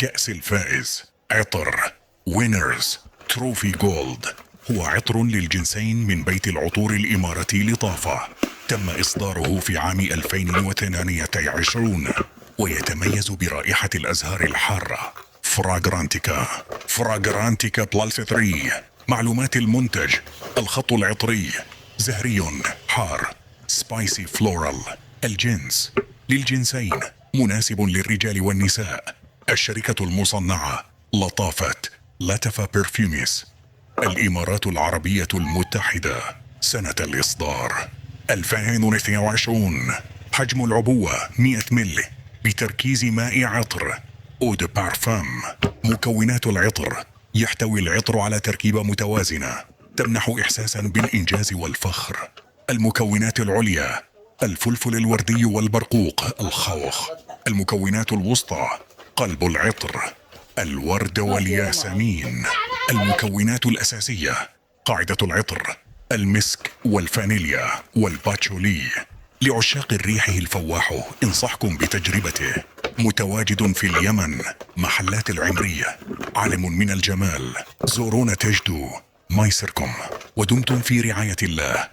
كأس الفائز عطر وينرز تروفي جولد هو عطر للجنسين من بيت العطور الإماراتي لطافة. تم إصداره في عام 2022 ويتميز برائحة الأزهار الحارة فراغرانتيكا بلس 3. معلومات المنتج: الخط العطري زهري حار سبايسي فلورال. الجنس للجنسين، مناسب للرجال والنساء. الشركة المصنعة لاتافا بيرفيوميس، الإمارات العربية المتحدة. سنة الإصدار 2022. حجم العبوة 100 مل بتركيز ماء عطر اود بارفام. مكونات العطر: يحتوي العطر على تركيبة متوازنة تمنح إحساسا بالإنجاز والفخر. المكونات العليا: الفلفل الوردي والبرقوق الخوخ. المكونات الوسطى: قلب العطر الورد والياسمين. المكونات الأساسية: قاعدة العطر المسك والفانيليا والباتشولي. لعشاق الريح الفواح انصحكم بتجربته. متواجد في اليمن، محلات العمرية. عالم من الجمال. زورونا تجدوا ما يسركم ودمتم في رعاية الله.